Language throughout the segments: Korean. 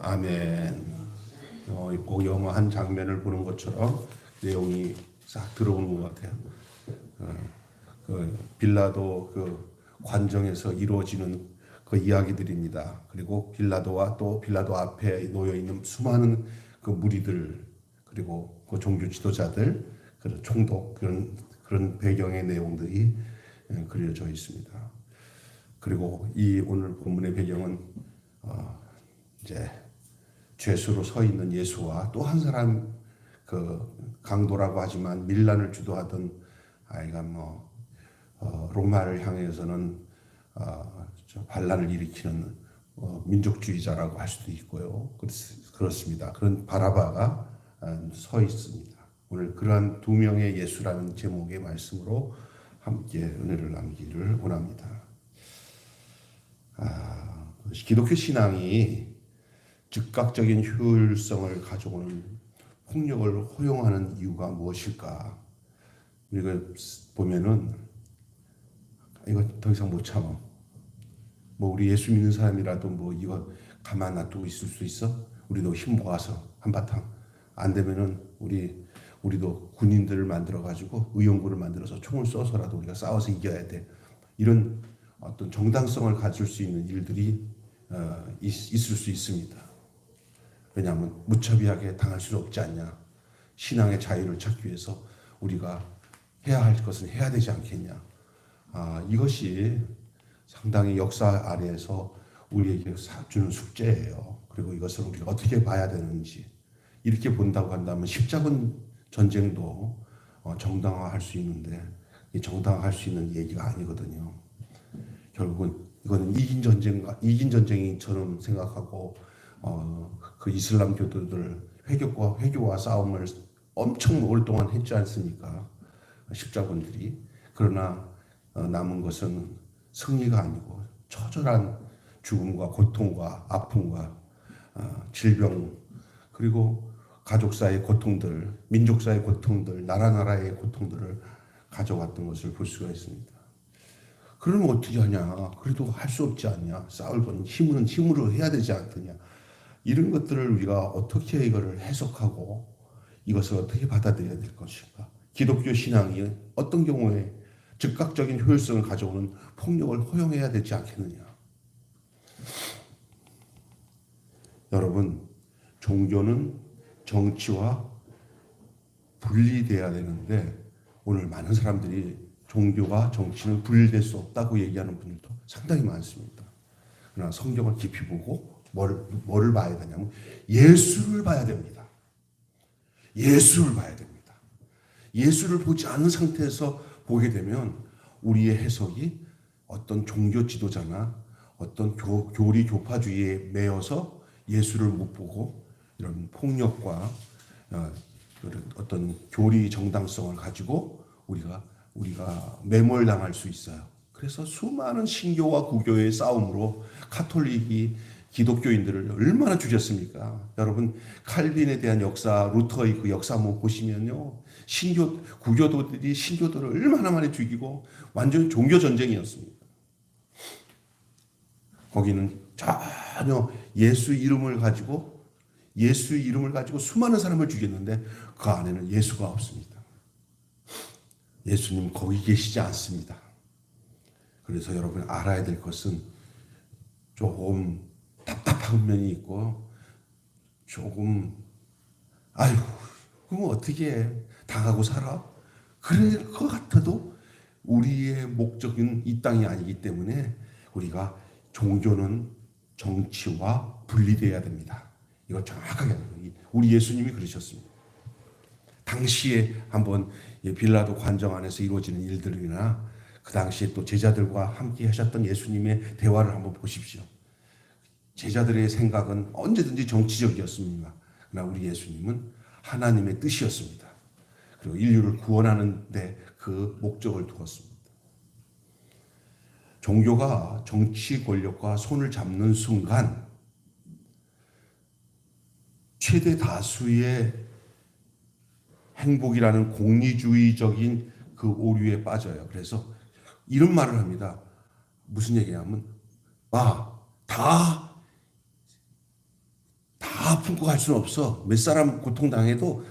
아멘. 꼭 영화 한 장면을 보는 것처럼 내용이 싹 들어오는 것 같아요. 빌라도 그 관정에서 이루어지는 그 이야기들입니다. 그리고 빌라도와 또 빌라도 앞에 놓여 있는 수많은 그 무리들, 그리고 그 종교 지도자들, 그런 총독, 그런 배경의 내용들이 그려져 있습니다. 그리고 이 오늘 본문의 배경은 이제 죄수로 서 있는 예수와 또 한 사람, 그 강도라고 하지만 밀란을 주도하던 아이가 로마를 향해서는 반란을 일으키는 민족주의자라고 할 수도 있고요. 그렇습니다. 그런 바라바가 서 있습니다. 오늘 그러한 두 명의 예수라는 제목의 말씀으로 함께 은혜를 나누기를 원합니다. 기독교 신앙이 즉각적인 효율성을 가져오는 폭력을 허용하는 이유가 무엇일까? 우리가 보면은 이거 더 이상 못 참아. 우리 예수 믿는 사람이라도 이거 가만 놔두고 있을 수 있어? 우리도 힘 모아서 한바탕 안 되면은 우리도 군인들을 만들어 가지고 의용군을 만들어서 총을 쏘서라도 우리가 싸워서 이겨야 돼. 이런 어떤 정당성을 가질 수 있는 일들이 있을 수 있습니다. 왜냐하면 무차별하게 당할 수는 없지 않냐. 신앙의 자유를 찾기 위해서 우리가 해야 할 것은 해야 되지 않겠냐. 이것이 상당히 역사 아래에서 우리에게 주는 숙제예요. 그리고 이것을 우리가 어떻게 봐야 되는지 이렇게 본다고 한다면 십자군 전쟁도 정당화할 수 있는데 이 정당화할 수 있는 얘기가 아니거든요. 결국은 이거는 이긴 전쟁이처럼 생각하고 그 이슬람 교도들 회교와 싸움을 엄청 오랫동안 했지 않습니까? 십자군들이. 그러나 남은 것은 승리가 아니고 처절한 죽음과 고통과 아픔과 질병, 그리고 가족 사이의 고통들, 민족 사이의 고통들, 나라의 고통들을 가져왔던 것을 볼 수가 있습니다. 그러면 어떻게 하냐? 그래도 할 수 없지 않냐? 싸울 건 힘으로 해야 되지 않느냐? 이런 것들을 우리가 어떻게 이거를 해석하고 이것을 어떻게 받아들여야 될 것인가? 기독교 신앙이 어떤 경우에 즉각적인 효율성을 가져오는 폭력을 허용해야 되지 않겠느냐? 여러분, 종교는 정치와 분리돼야 되는데 오늘 많은 사람들이 종교와 정치는 분리될 수 없다고 얘기하는 분들도 상당히 많습니다. 그러나 성경을 깊이 보고 뭐를 봐야 되냐면 예수를 봐야 됩니다. 예수를 봐야 됩니다. 예수를 보지 않은 상태에서 보게 되면 우리의 해석이 어떤 종교 지도자나 어떤 교리 교파주의에 매여서 예수를 못 보고 이런 폭력과 어떤 교리 정당성을 가지고 우리가 매몰당할 수 있어요. 그래서 수많은 신교와 구교의 싸움으로 카톨릭이 기독교인들을 얼마나 죽였습니까? 여러분 칼빈에 대한 역사, 루터의 그 역사 한번 보시면요, 구교도들이 신교도를 얼마나 많이 죽이고 완전 종교 전쟁이었습니다. 거기는 전혀 예수 이름을 가지고 수많은 사람을 죽였는데 그 안에는 예수가 없습니다. 예수님 거기 계시지 않습니다. 그래서 여러분 알아야 될 것은 조금 답답한 면이 있고 조금 그럼 어떻게 당하고 살아? 그럴 것 같아도 우리의 목적은 이 땅이 아니기 때문에 우리가 종교는 정치와 분리돼야 됩니다. 이거 정확하게 우리 예수님이 그러셨습니다. 당시에 한번 빌라도 관정 안에서 이루어지는 일들이나 그 당시에 또 제자들과 함께 하셨던 예수님의 대화를 한번 보십시오. 제자들의 생각은 언제든지 정치적이었습니다. 그러나 우리 예수님은 하나님의 뜻이었습니다. 그리고 인류를 구원하는 데 그 목적을 두었습니다. 종교가 정치 권력과 손을 잡는 순간 최대 다수의 행복이라는 공리주의적인 그 오류에 빠져요. 그래서 이런 말을 합니다. 무슨 얘기냐면 다 품고 갈 수는 없어. 몇 사람 고통당해도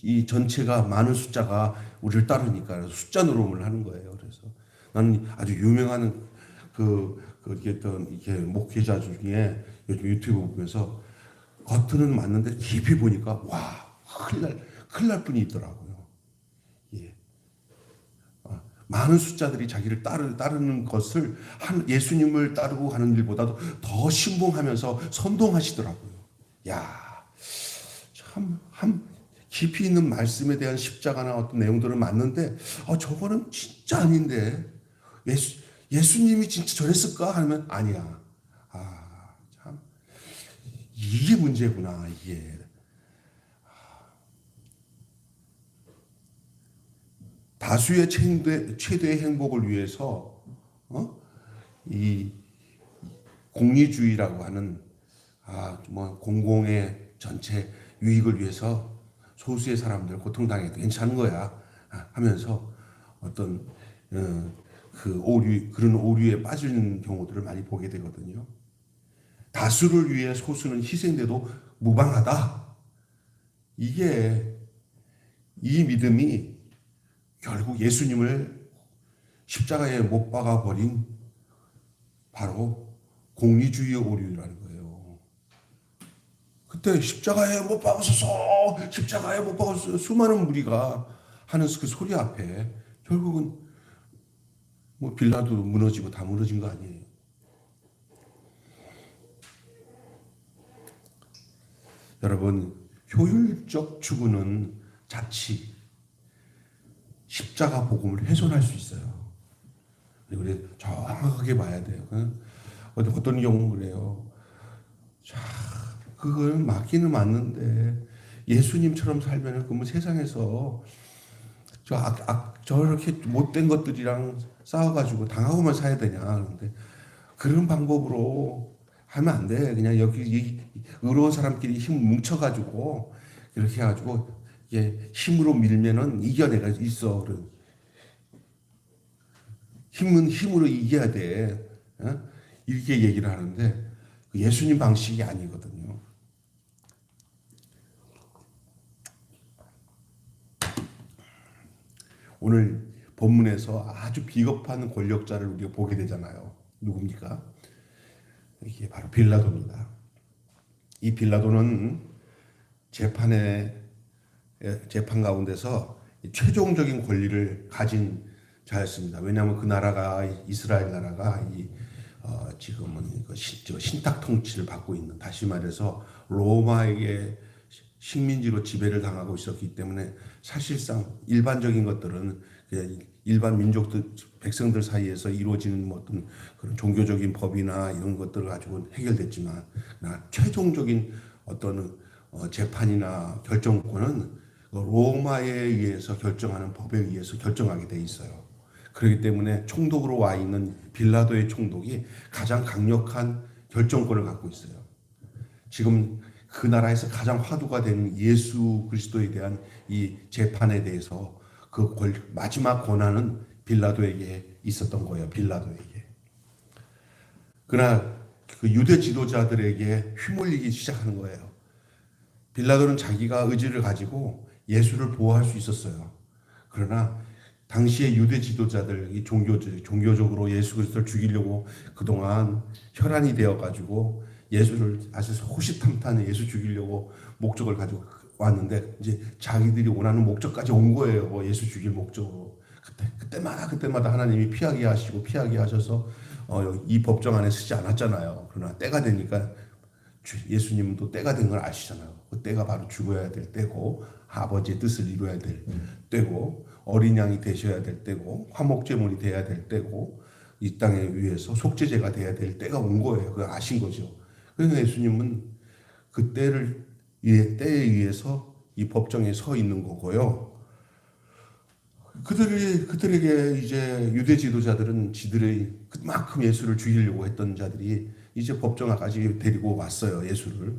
이 전체가 많은 숫자가 우리를 따르니까 숫자 노름을 하는 거예요. 그래서 나는 아주 유명한 이게 목회자 중에 요즘 유튜브 보면서 겉으로는 맞는데 깊이 보니까 와, 큰일 날 분이 있더라고요. 예. 많은 숫자들이 자기를 따르는 것을 예수님을 따르고 가는 일보다도 더 신봉하면서 선동하시더라고요. 야, 참 깊이 있는 말씀에 대한 십자가나 어떤 내용들은 맞는데 저거는 진짜 아닌데 예수님이 진짜 저랬을까 하면 아니야. 참 이게 문제구나. 이게 다수의 최대의 행복을 위해서 이 공리주의라고 하는 뭐 공공의 전체 유익을 위해서 소수의 사람들 고통당해도 괜찮은 거야 하면서 어떤 그런 오류에 빠지는 경우들을 많이 보게 되거든요. 다수를 위해 소수는 희생돼도 무방하다. 이게 이 믿음이 결국 예수님을 십자가에 못 박아 버린 바로 공리주의의 오류라는 거예요. 그때 십자가에 못 박으소서, 십자가에 못 박으소서 수많은 무리가 하는 그 소리 앞에 결국은 뭐 빌라도 무너지고 다 무너진 거 아니에요. 여러분, 효율적 추구는 자칫 십자가 복음을 훼손할 수 있어요. 우리 정확하게 봐야 돼요. 어떤 경우는 그래요. 자, 그건 맞기는 맞는데 예수님처럼 살면 그러면 세상에서 저렇게 못된 것들이랑 싸워가지고 당하고만 사야 되냐. 그런데 그런 방법으로 하면 안 돼. 그냥 여기 의로운 사람끼리 힘 뭉쳐가지고 이렇게 해가지고 이게 힘으로 밀면은 이겨내가 있어. 힘은 힘으로 이겨야 돼. 이렇게 얘기를 하는데 예수님 방식이 아니거든요. 오늘 본문에서 아주 비겁한 권력자를 우리가 보게 되잖아요. 누굽니까? 이게 바로 빌라도입니다. 이 빌라도는 재판 가운데서 최종적인 권리를 가진 자였습니다. 왜냐하면 그 나라가 이스라엘 나라가 지금은 신탁 통치를 받고 있는, 다시 말해서 로마에게 식민지로 지배를 당하고 있었기 때문에 사실상 일반적인 것들은 그냥 일반 민족들 백성들 사이에서 이루어지는 어떤 그런 종교적인 법이나 이런 것들을 가지고 해결됐지만 최종적인 어떤 재판이나 결정권은 로마에 의해서 결정하는 법에 의해서 결정하게 돼 있어요. 그렇기 때문에 총독으로 와 있는 빌라도의 총독이 가장 강력한 결정권을 갖고 있어요. 지금 그 나라에서 가장 화두가 되는 예수 그리스도에 대한 이 재판에 대해서 그 마지막 권한은 빌라도에게 있었던 거예요. 빌라도에게. 그러나 그 유대 지도자들에게 휘몰리기 시작하는 거예요. 빌라도는 자기가 의지를 가지고 예수를 보호할 수 있었어요. 그러나 당시의 유대 지도자들, 이 종교적으로 예수 그리스도를 죽이려고 그동안 혈안이 되어가지고 예수를 아주 호시탐탐 예수 죽이려고 목적을 가지고 왔는데 이제 자기들이 원하는 목적까지 온 거예요. 예수 죽일 목적으로. 그때마다 하나님이 피하게 하셔서 이 법정 안에 쓰지 않았잖아요. 그러나 때가 되니까 예수님도 때가 된 걸 아시잖아요. 그 때가 바로 죽어야 될 때고 아버지의 뜻을 이루어야 될 때고 어린 양이 되셔야 될 때고 화목제물이 돼야 될 때고 이 땅에 위해서 속죄제가 돼야 될 때가 온 거예요. 그걸 아신 거죠. 그러니까 예수님은 그 때에 의해서 이 법정에 서 있는 거고요. 그들에게 이제 유대 지도자들은 지들의 그만큼 예수를 죽이려고 했던 자들이 이제 법정까지 데리고 왔어요. 예수를.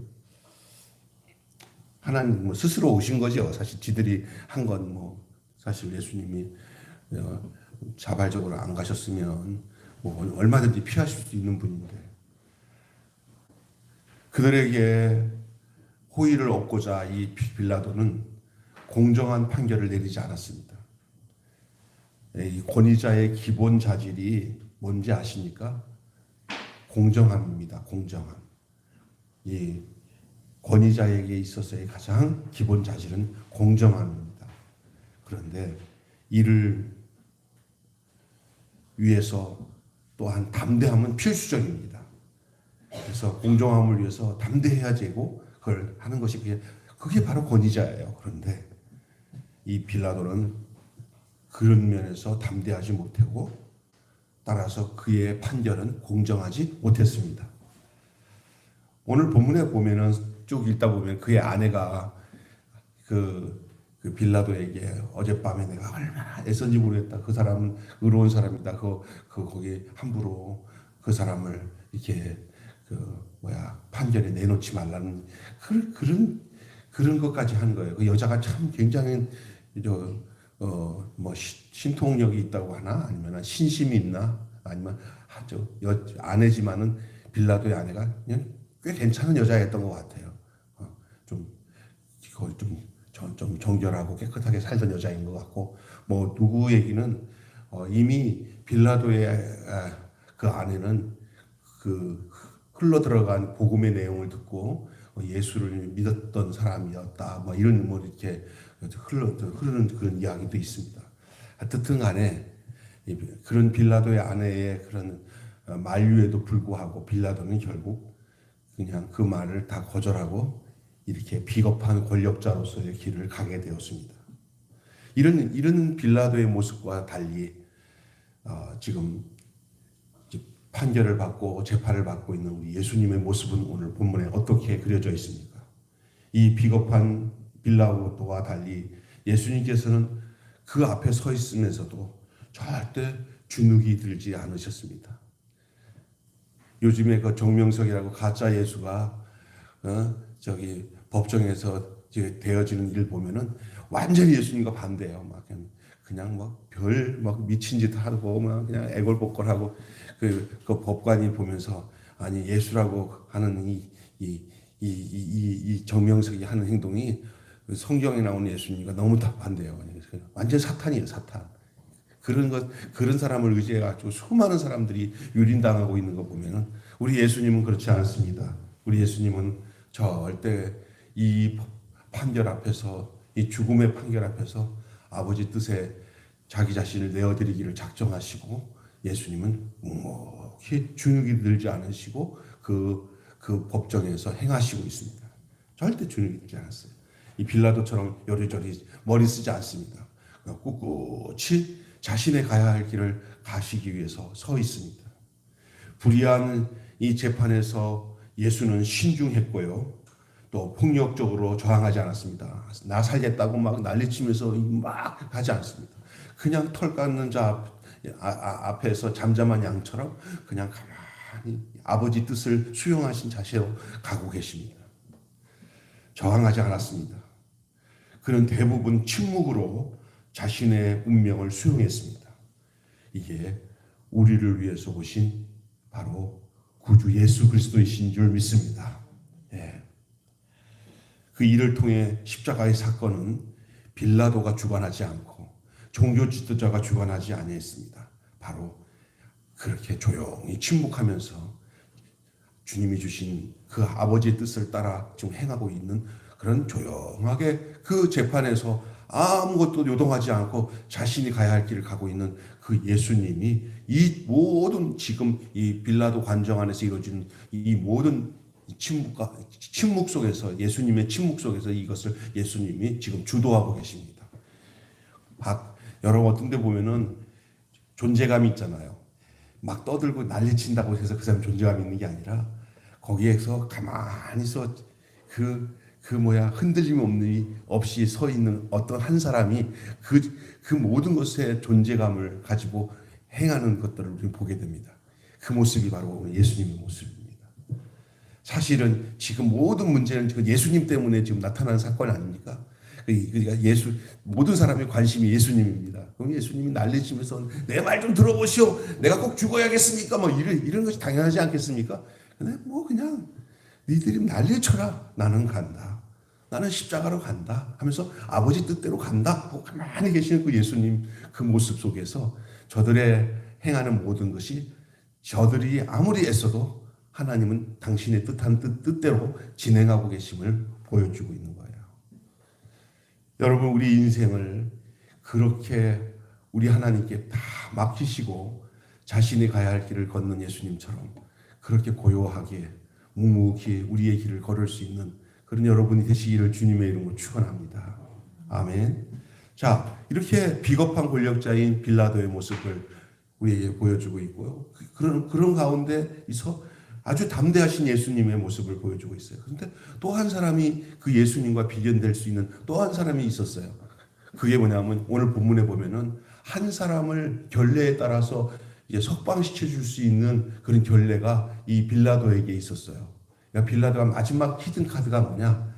하나님 스스로 오신 거죠. 사실 지들이 한 건 사실 예수님이 자발적으로 안 가셨으면 얼마든지 피하실 수 있는 분인데. 그들에게 호의를 얻고자 이 빌라도는 공정한 판결을 내리지 않았습니다. 이 권위자의 기본 자질이 뭔지 아십니까? 공정함입니다. 공정함. 이 권위자에게 있어서의 가장 기본 자질은 공정함입니다. 그런데 이를 위해서 또한 담대함은 필수적입니다. 그래서 공정함을 위해서 담대해야 되고 그걸 하는 것이 그게 바로 권위자예요. 그런데 이 빌라도는 그런 면에서 담대하지 못하고 따라서 그의 판결은 공정하지 못했습니다. 오늘 본문에 보면은 쭉 읽다 보면 그의 아내가 그 빌라도에게 어젯밤에 내가 얼마나 애썼는지 모르겠다. 그 사람은 의로운 사람이다. 거기 함부로 그 사람을 이렇게 판결에 내놓지 말라는 그런 것까지 한 거예요. 그 여자가 참 굉장히 신통력이 있다고 하나 아니면 신심이 있나 아니면 아내지만은 빌라도의 아내가 그냥 꽤 괜찮은 여자였던 것 같아요. 좀 정결하고 깨끗하게 살던 여자인 것 같고 누구 얘기는 이미 빌라도의 그 아내는 그 흘러 들어간 복음의 내용을 듣고 예수를 믿었던 사람이었다. 이런 이렇게 흐르는 그런 이야기도 있습니다. 하여튼 간에 그런 빌라도의 아내의 그런 만류에도 불구하고 빌라도는 결국 그냥 그 말을 다 거절하고 이렇게 비겁한 권력자로서의 길을 가게 되었습니다. 이런 빌라도의 모습과 달리 지금 판결을 받고 재판을 받고 있는 우리 예수님의 모습은 오늘 본문에 어떻게 그려져 있습니까? 이 비겁한 빌라도와 달리 예수님께서는 그 앞에 서 있으면서도 절대 주눅이 들지 않으셨습니다. 요즘에 그 정명석이라고 가짜 예수가 법정에서 되어지는 일 보면은 완전히 예수님과 반대예요. 그냥 미친 짓 하고 그냥 애걸복걸하고 그 법관이 보면서 아니 예수라고 하는 이 정명석이 하는 행동이 성경에 나오는 예수님과 너무 다 반대예요. 완전 사탄이에요, 사탄. 그런 사람을 의지해가지고 수많은 사람들이 유린당하고 있는 거 보면은 우리 예수님은 그렇지 않습니다. 우리 예수님은 절대 이 판결 앞에서 이 죽음의 판결 앞에서 아버지 뜻에 자기 자신을 내어드리기를 작정하시고 예수님은 묵묵히 주눅이 들지 않으시고 그 법정에서 행하시고 있습니다. 절대 주눅이 들지 않았어요. 이 빌라도처럼 요리조리 머리 쓰지 않습니다. 꿋꿋이 자신의 가야 할 길을 가시기 위해서 서 있습니다. 불의한 이 재판에서 예수는 신중했고요. 또 폭력적으로 저항하지 않았습니다. 나 살겠다고 막 난리치면서 막 하지 않습니다. 그냥 털 깎는 자 앞에서 잠잠한 양처럼 그냥 가만히 아버지 뜻을 수용하신 자세로 가고 계십니다. 저항하지 않았습니다. 그는 대부분 침묵으로 자신의 운명을 수용했습니다. 이게 우리를 위해서 오신 바로 구주 예수 그리스도이신 줄 믿습니다. 그 일을 통해 십자가의 사건은 빌라도가 주관하지 않고 종교 지도자가 주관하지 아니했습니다. 바로 그렇게 조용히 침묵하면서 주님이 주신 그 아버지의 뜻을 따라 지금 행하고 있는 그런 조용하게 그 재판에서 아무것도 요동하지 않고 자신이 가야 할 길을 가고 있는 그 예수님이 이 모든 지금 이 빌라도 관정 안에서 이루어지는 이 모든 침묵 속에서 예수님의 침묵 속에서 이것을 예수님이 지금 주도하고 계십니다. 여러분 어떤 데 보면은 존재감이 있잖아요. 막 떠들고 난리친다고 해서 그 사람 존재감이 있는 게 아니라 거기에서 가만히 흔들림 없이 서 있는 어떤 한 사람이 그 모든 것에 존재감을 가지고 행하는 것들을 우리는 보게 됩니다. 그 모습이 바로 예수님의 모습입니다. 사실은 지금 모든 문제는 지금 예수님 때문에 지금 나타나는 사건 아닙니까? 그러니까 모든 사람의 관심이 예수님입니다. 그럼 예수님이 난리치면서 내 말 좀 들어보시오. 내가 꼭 죽어야겠습니까? 이런 것이 당연하지 않겠습니까? 근데 그냥 니들이 난리 쳐라. 나는 간다. 나는 십자가로 간다 하면서 아버지 뜻대로 간다 하고 가만히 계시는 그 예수님 그 모습 속에서 저들의 행하는 모든 것이 저들이 아무리 애써도 하나님은 당신의 뜻대로 진행하고 계심을 보여주고 있는 거예요. 여러분, 우리 인생을 그렇게 우리 하나님께 다 맡기시고 자신이 가야 할 길을 걷는 예수님처럼 그렇게 고요하게 묵묵히 우리의 길을 걸을 수 있는 그런 여러분이 되시기를 주님의 이름으로 축원합니다. 아멘. 자, 이렇게 비겁한 권력자인 빌라도의 모습을 우리에게 보여주고 있고요. 그런 가운데서 아주 담대하신 예수님의 모습을 보여주고 있어요. 그런데 또 한 사람이 그 예수님과 비견될 수 있는 또 한 사람이 있었어요. 그게 뭐냐면 오늘 본문에 보면은 한 사람을 결례에 따라서 이제 석방시켜 줄 수 있는 그런 결례가 이 빌라도에게 있었어요. 그러니까 빌라도가 마지막 히든 카드가 뭐냐?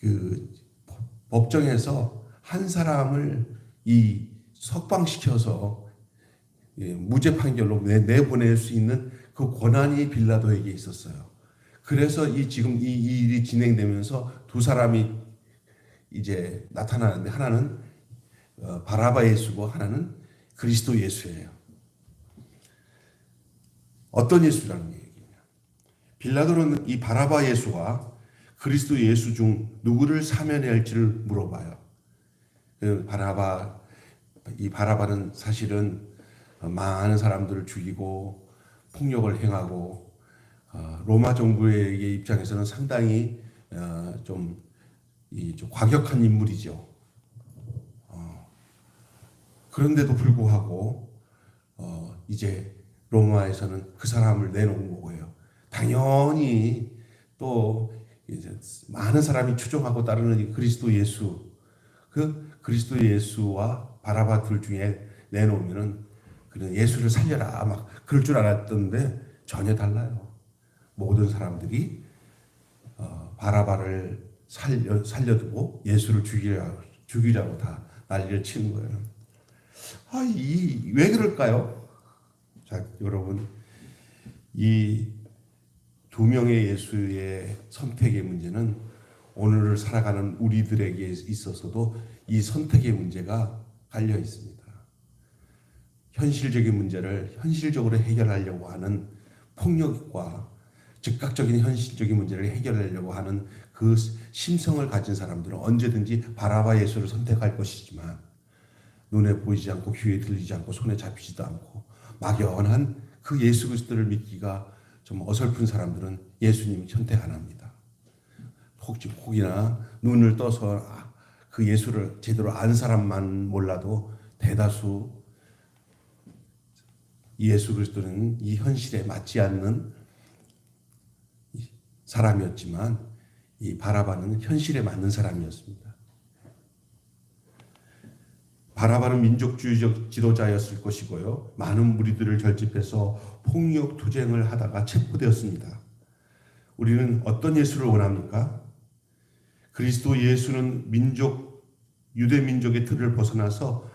그 법정에서 한 사람을 이 석방시켜서 무죄 판결로 내보낼 수 있는 그 권한이 빌라도에게 있었어요. 그래서 지금 이 일이 진행되면서 두 사람이 이제 나타나는데 하나는 바라바 예수고 하나는 그리스도 예수예요. 어떤 예수라는 얘기냐? 빌라도는 이 바라바 예수와 그리스도 예수 중 누구를 사면해야 할지를 물어봐요. 이 바라바는 사실은 많은 사람들을 죽이고 폭력을 행하고 로마 정부의 입장에서는 상당히 좀 과격한 인물이죠. 그런데도 불구하고 이제 로마에서는 그 사람을 내놓은 거예요. 당연히 또 이제 많은 사람이 추종하고 따르는 이 그리스도 예수, 그 그리스도 예수와 바라바 둘 중에 내놓으면은 그런 예수를 살려라 막 그럴 줄 알았던데 전혀 달라요. 모든 사람들이 바라바를 살려두고 예수를 죽이라고 다 난리를 치는 거예요. 왜 그럴까요? 자, 여러분, 이 두 명의 예수의 선택의 문제는 오늘을 살아가는 우리들에게 있어서도 이 선택의 문제가 깔려 있습니다. 현실적인 문제를 현실적으로 해결하려고 하는 폭력과 즉각적인 현실적인 문제를 해결하려고 하는 그 심성을 가진 사람들은 언제든지 바라바 예수를 선택할 것이지만 눈에 보이지 않고 귀에 들리지 않고 손에 잡히지도 않고 막연한 그 예수 그리스도를 믿기가 좀 어설픈 사람들은 예수님이 선택 안 합니다. 혹이나 눈을 떠서 그 예수를 제대로 안 사람만 몰라도 대다수 예수 그리스도는 이 현실에 맞지 않는 사람이었지만 이 바라바는 현실에 맞는 사람이었습니다. 바라바는 민족주의적 지도자였을 것이고요. 많은 무리들을 결집해서 폭력 투쟁을 하다가 체포되었습니다. 우리는 어떤 예수를 원합니까? 그리스도 예수는 유대 민족의 틀을 벗어나서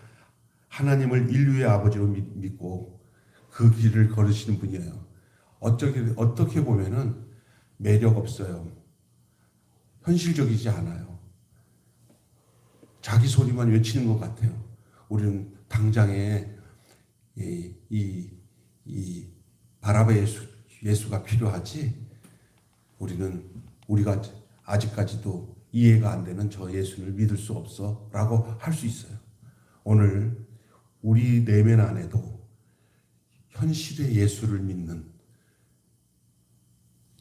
하나님을 인류의 아버지로 믿고 그 길을 걸으시는 분이에요. 어떻게 보면은 매력 없어요. 현실적이지 않아요. 자기 소리만 외치는 것 같아요. 우리는 당장에 이 바라바 예수가 필요하지. 우리가 아직까지도 이해가 안 되는 저 예수를 믿을 수 없어라고 할 수 있어요. 오늘 우리 내면 안에도 현실의 예수를 믿는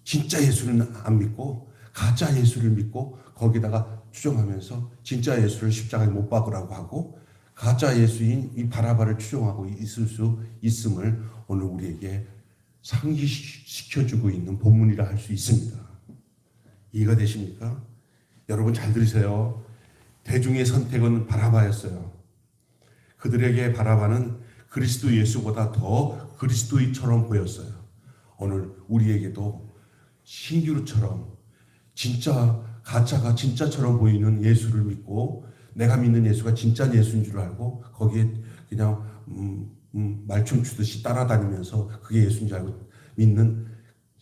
진짜 예수는 안 믿고 가짜 예수를 믿고 거기다가 추종하면서 진짜 예수를 십자가에 못 박으라고 하고 가짜 예수인 이 바라바를 추종하고 있을 수 있음을 오늘 우리에게 상기시켜주고 있는 본문이라 할 수 있습니다. 이해가 되십니까? 여러분 잘 들으세요. 대중의 선택은 바라바였어요. 그들에게 바라바는 그리스도 예수보다 더 그리스도인처럼 보였어요. 오늘 우리에게도 신규루처럼 가짜가 진짜처럼 보이는 예수를 믿고 내가 믿는 예수가 진짜 예수인 줄 알고 거기에 그냥 말춤 추듯이 따라다니면서 그게 예수인 줄 알고 믿는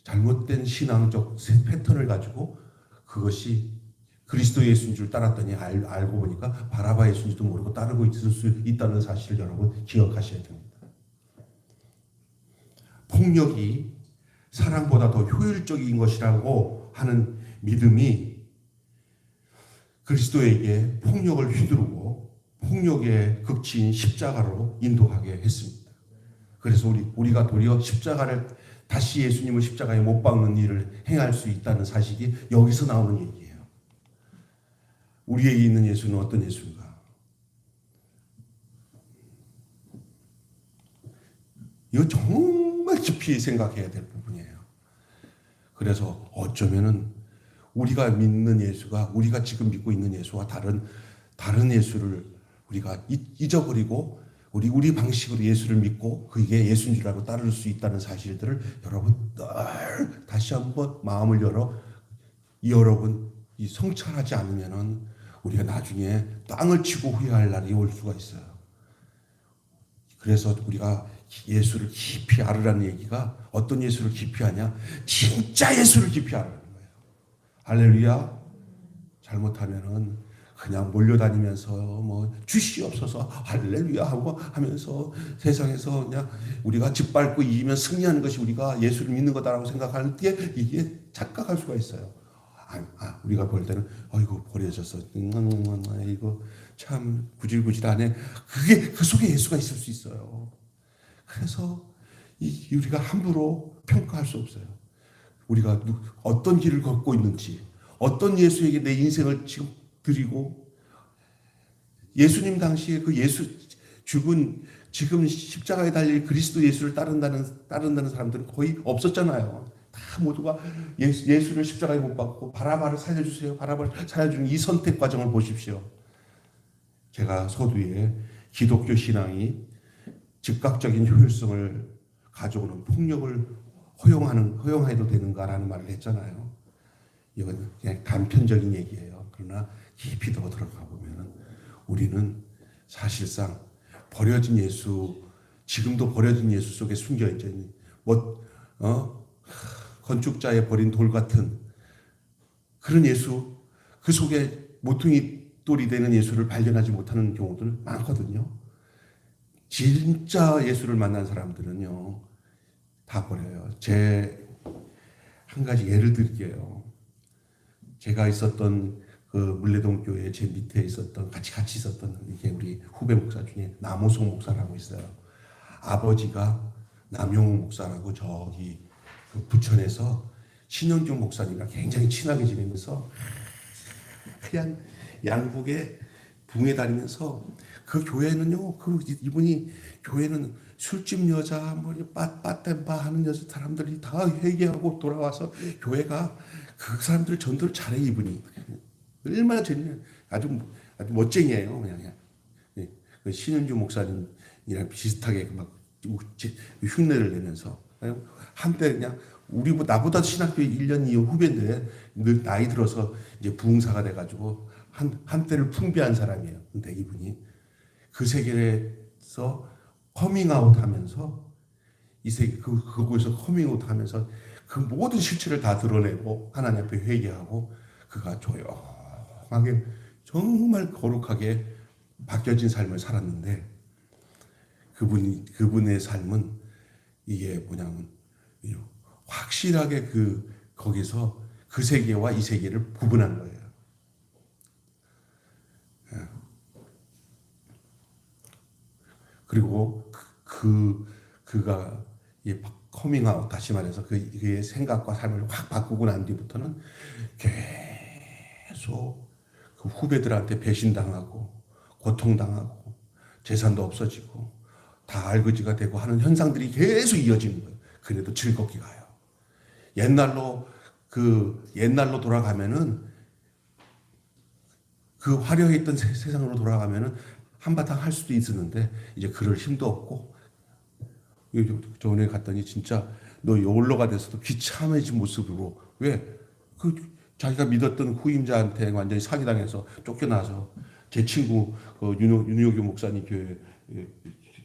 잘못된 신앙적 패턴을 가지고 그것이 그리스도 예수인 줄 따랐더니 알고 보니까 바라바 예수인지도 모르고 따르고 있을 수 있다는 사실을 여러분 기억하셔야 됩니다. 폭력이 사랑보다 더 효율적인 것이라고 하는 믿음이 그리스도에게 폭력을 휘두르고 폭력의 극치인 십자가로 인도하게 했습니다. 그래서 우리가 도리어 십자가를 다시 예수님을 십자가에 못 박는 일을 행할 수 있다는 사실이 여기서 나오는 얘기예요. 우리에게 있는 예수는 어떤 예수인가? 이거 정말 깊이 생각해야 될 부분이에요. 그래서 어쩌면은 우리가 믿는 예수가 우리가 지금 믿고 있는 예수와 다른 예수를 우리가 잊어버리고 우리 방식으로 예수를 믿고 그게 예수인 줄 알고 따를 수 있다는 사실들을 여러분 늘 다시 한번 마음을 여러분 이 성찰하지 않으면은 우리가 나중에 땅을 치고 후회할 날이 올 수가 있어요. 그래서 우리가 예수를 깊이 알으라는 얘기가 어떤 예수를 깊이 하냐? 진짜 예수를 깊이 알으라는 거예요. 할렐루야. 잘못하면은 그냥 몰려다니면서 뭐 주시옵소서 할렐루야 하고 하면서 세상에서 그냥 우리가 짓밟고 이기면 승리하는 것이 우리가 예수를 믿는 거다라고 생각하는 게 이게 착각할 수가 있어요. 우리가 볼 때는 이거 버려졌어. 이거 참 구질구질하네. 그게 그 속에 예수가 있을 수 있어요. 그래서 우리가 함부로 평가할 수 없어요. 우리가 어떤 길을 걷고 있는지, 어떤 예수에게 내 인생을 지금 드리고, 예수님 당시에 그 예수 죽은 지금 십자가에 달릴 그리스도 예수를 따른다는 사람들은 거의 없었잖아요. 다 모두가 예수를 십자가에 못 박고 바라바를 살려주세요. 바라바를 살려주는 이 선택 과정을 보십시오. 제가 서두에 기독교 신앙이 즉각적인 효율성을 가져오는 폭력을 허용해도 되는가라는 말을 했잖아요. 이건 그냥 단편적인 얘기예요. 그러나 깊이 더 들어가 보면은 우리는 사실상 버려진 예수, 지금도 버려진 예수 속에 숨겨 있는 건축자의 버린 돌 같은 그런 예수, 그 속에 모퉁이 돌이 되는 예수를 발견하지 못하는 경우들 많거든요. 진짜 예수를 만난 사람들은요, 다 버려요. 한 가지 예를 들게요. 제가 있었던 그 물레동 교회 제 밑에 있었던 같이 있었던 이게 우리 후배 목사 중에 남호성 목사라고 있어요. 아버지가 남용호 목사라고 저기 그 부천에서 신영중 목사님과 굉장히 친하게 지내면서 그냥 양복에 붕에 다니면서 그 교회는요, 이분이 교회는 술집 여자, 빠템바 하는 여자 사람들이 다 회개하고 돌아와서 교회가 그 사람들 전도를 잘해, 이분이. 얼마나 재밌냐. 아주 멋쟁이에요, 그냥. 그 신은주 목사님이랑 비슷하게 막 흉내를 내면서. 한때 그냥 나보다 신학교 1년 이후 후배인데 늘 나이 들어서 이제 부흥사가 돼가지고 한때를 풍비한 사람이에요. 근데 이분이 그 세계에서 커밍아웃 하면서 그곳에서 커밍아웃 하면서 그 모든 실체를 다 드러내고 하나님 앞에 회개하고 그가 조용하게 정말 거룩하게 바뀌어진 삶을 살았는데 그분의 삶은 이게 뭐냐면 확실하게 거기서 그 세계와 이 세계를 구분한 거예요. 그리고 그가 커밍아웃, 다시 말해서 그의 생각과 삶을 확 바꾸고 난 뒤부터는 계속 그 후배들한테 배신당하고 고통당하고 재산도 없어지고 다 알거지가 되고 하는 현상들이 계속 이어지는 거예요. 그래도 즐겁게 가요. 옛날로 돌아가면은 그 화려했던 세상으로 돌아가면은 한바탕 할 수도 있었는데 이제 그럴 힘도 없고 저번에 갔더니 진짜 너 여울로가 돼서도 비참해진 모습으로 왜 자기가 믿었던 후임자한테 완전히 사기당해서 쫓겨나서 제 친구 윤효교 목사님 교회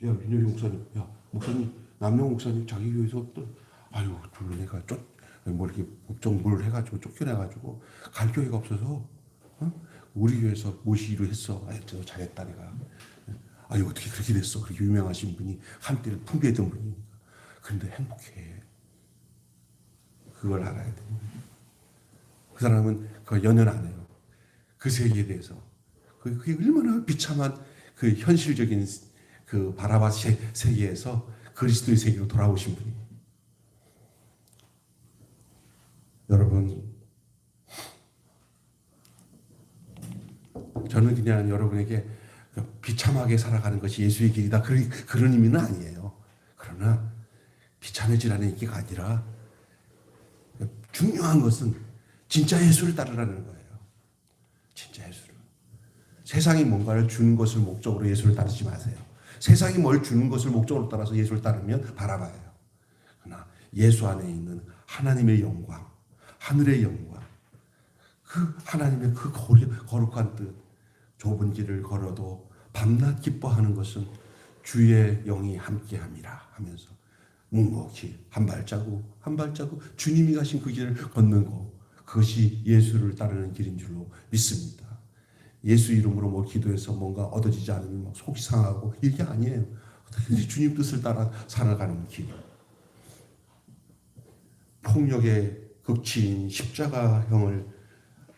윤효교 목사님 목사님 남영 목사님 자기 교회에서 또 졸로 내가 뭐 이렇게 법정물 해가지고 쫓겨내가지고 갈 교회가 없어서 우리 교회에서 모시기로 했어. 저 잘했다 내가. 아니 어떻게 그렇게 됐어? 그렇게 유명하신 분이 한때를 풍부했던 분이. 그런데 행복해. 그걸 알아야 돼. 그 사람은 그 연연 안 해요. 그 세계에 대해서. 그게 얼마나 비참한 그 현실적인 그 바라바 세계에서 그리스도의 세계로 돌아오신 분이. 여러분, 저는 그냥 여러분에게 비참하게 살아가는 것이 예수의 길이다. 그런 의미는 아니에요. 그러나 비참해지라는 얘기가 아니라 중요한 것은 진짜 예수를 따르라는 거예요. 진짜 예수를. 세상이 뭔가를 주는 것을 목적으로 예수를 따르지 마세요. 세상이 뭘 주는 것을 목적으로 따라서 예수를 따르면 바라봐요. 그러나 예수 안에 있는 하나님의 영광, 하늘의 영광, 그 하나님의 그 거룩한 뜻, 좁은 길을 걸어도 밤낮 기뻐하는 것은 주의 영이 함께함이라 하면서 묵묵히 한 발자국 한 발자국 주님이 가신 그 길을 걷는 것, 그것이 예수를 따르는 길인 줄로 믿습니다. 예수 이름으로 뭐 기도해서 뭔가 얻어지지 않으면 막 속이 상하고 이게 아니에요. 주님 뜻을 따라 살아가는 길. 폭력의 극치인 십자가형을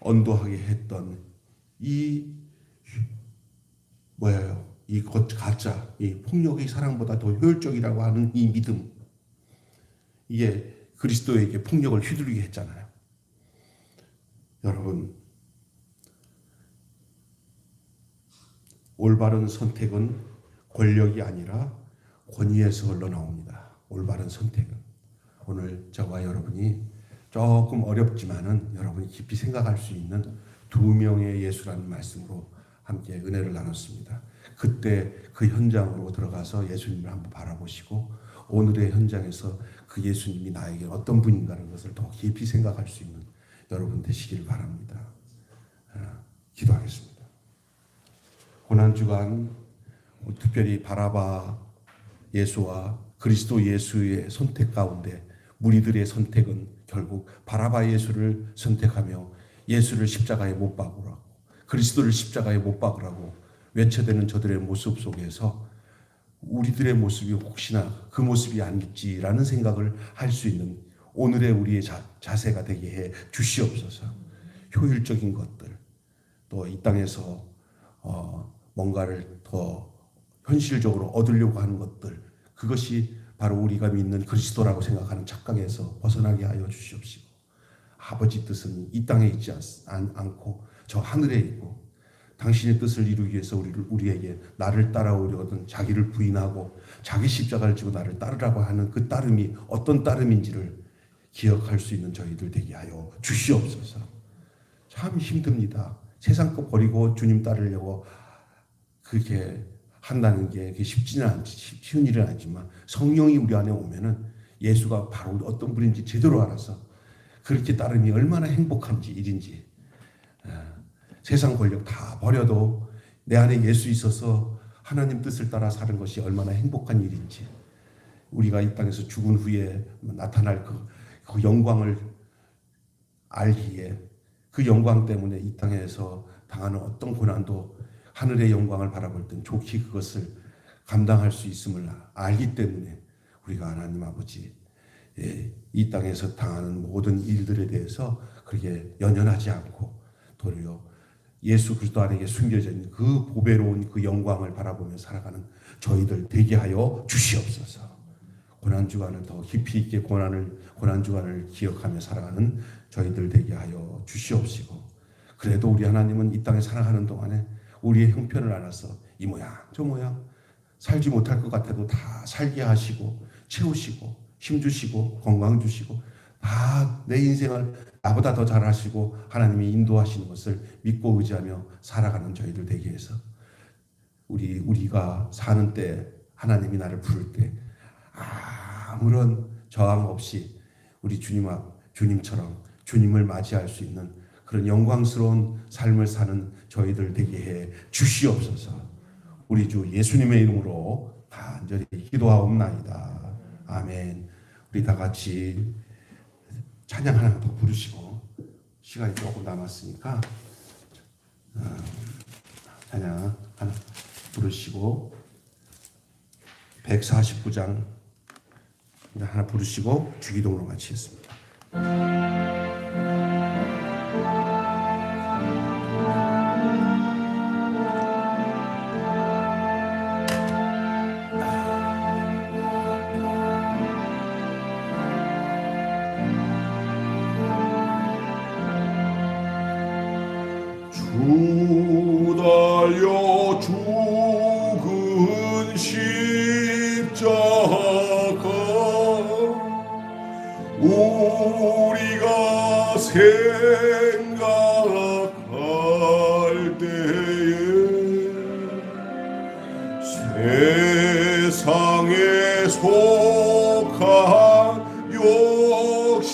언도하게 했던 이 가짜, 이 폭력의 사랑보다 더 효율적이라고 하는 이 믿음, 이게 그리스도에게 폭력을 휘두르게 했잖아요. 여러분, 올바른 선택은 권력이 아니라 권위에서 흘러나옵니다. 올바른 선택은. 오늘 저와 여러분이 조금 어렵지만은 여러분이 깊이 생각할 수 있는 두 명의 예수라는 말씀으로 함께 은혜를 나눴습니다. 그때 그 현장으로 들어가서 예수님을 한번 바라보시고 오늘의 현장에서 그 예수님이 나에게 어떤 분인가라는 것을 더 깊이 생각할 수 있는 여러분 되시길 바랍니다. 기도하겠습니다. 고난주간 특별히 바라바 예수와 그리스도 예수의 선택 가운데 무리들의 선택은 결국 바라바 예수를 선택하며 예수를 십자가에 못 박으라고, 그리스도를 십자가에 못 박으라고 외쳐대는 저들의 모습 속에서 우리들의 모습이 혹시나 그 모습이 아닐지라는 생각을 할 수 있는 오늘의 우리의 자세가 되게 해 주시옵소서. 효율적인 것들, 또 이 땅에서 뭔가를 더 현실적으로 얻으려고 하는 것들, 그것이 바로 우리가 믿는 그리스도라고 생각하는 착각에서 벗어나게 하여 주시옵시고, 아버지 뜻은 이 땅에 있지 않고 저 하늘에 있고, 당신의 뜻을 이루기 위해서 우리에게 나를 따라오려거든 자기를 부인하고 자기 십자가를 지고 나를 따르라고 하는 그 따름이 어떤 따름인지를 기억할 수 있는 저희들 되게 하여 주시옵소서. 참 힘듭니다. 세상 거 버리고 주님 따르려고 그렇게 한다는 게 쉽지는 쉬운 일은 아니지만 성령이 우리 안에 오면은 예수가 바로 어떤 분인지 제대로 알아서 그렇게 따름이 얼마나 행복한지 일인지, 세상 권력 다 버려도 내 안에 예수 있어서 하나님 뜻을 따라 사는 것이 얼마나 행복한 일인지, 우리가 이 땅에서 죽은 후에 나타날 그 영광을 알기에 그 영광 때문에 이 땅에서 당하는 어떤 고난도 하늘의 영광을 바라볼 땐 좋게 그것을 감당할 수 있음을 알기 때문에 우리가 하나님 아버지, 이 땅에서 당하는 모든 일들에 대해서 그렇게 연연하지 않고 도리어 예수 그리스도 안에 숨겨져 있는 그 보배로운 그 영광을 바라보며 살아가는 저희들 되게 하여 주시옵소서. 고난주간을 더 깊이 있게 고난주간을 기억하며 살아가는 저희들 되게 하여 주시옵시고, 그래도 우리 하나님은 이 땅에 살아가는 동안에 우리의 형편을 알아서 이 모양 저 모양 살지 못할 것 같아도 다 살게 하시고 채우시고 힘주시고 건강 주시고 다 내 인생을 나보다 더 잘하시고 하나님이 인도하시는 것을 믿고 의지하며 살아가는 저희들 되게 해서 우리가 사는 때 하나님이 나를 부를 때 아무런 저항 없이 우리 주님처럼 주님을 맞이할 수 있는 그런 영광스러운 삶을 사는 저희들 되게 해 주시옵소서. 우리 주 예수님의 이름으로 간절히 기도하옵나이다. 아멘. 우리 다 같이 찬양 하나 더 부르시고 시간이 조금 남았으니까 찬양 하나 부르시고 149장 하나 부르시고 주기도문으로 마치겠습니다. 주 달려 죽은 십자가 우리가 생각할 때에 세상에 속한 욕심을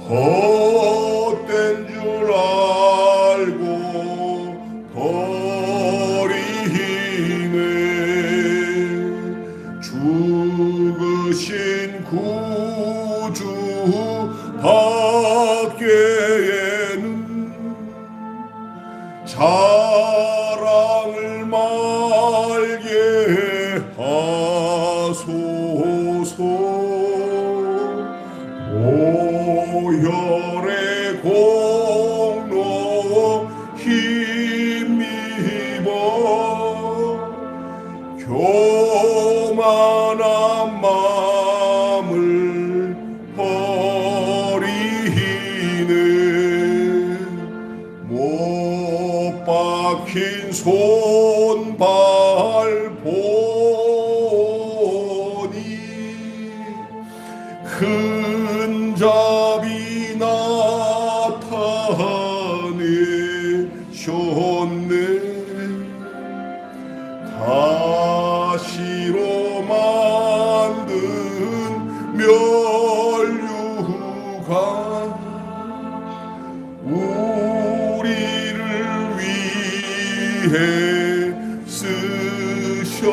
헛된 줄 알고 버리네. 죽으신 구주 밖에는 자랑을 말게 하소서. 오혈의 공로 힘입어 교만한 마음을 버리는 못 박힌 손발 보니 큰 잡이 나타내셨네. 가시로 만든 면류관 우리를 위해 쓰셨네.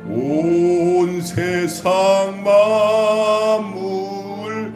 온 세상 만물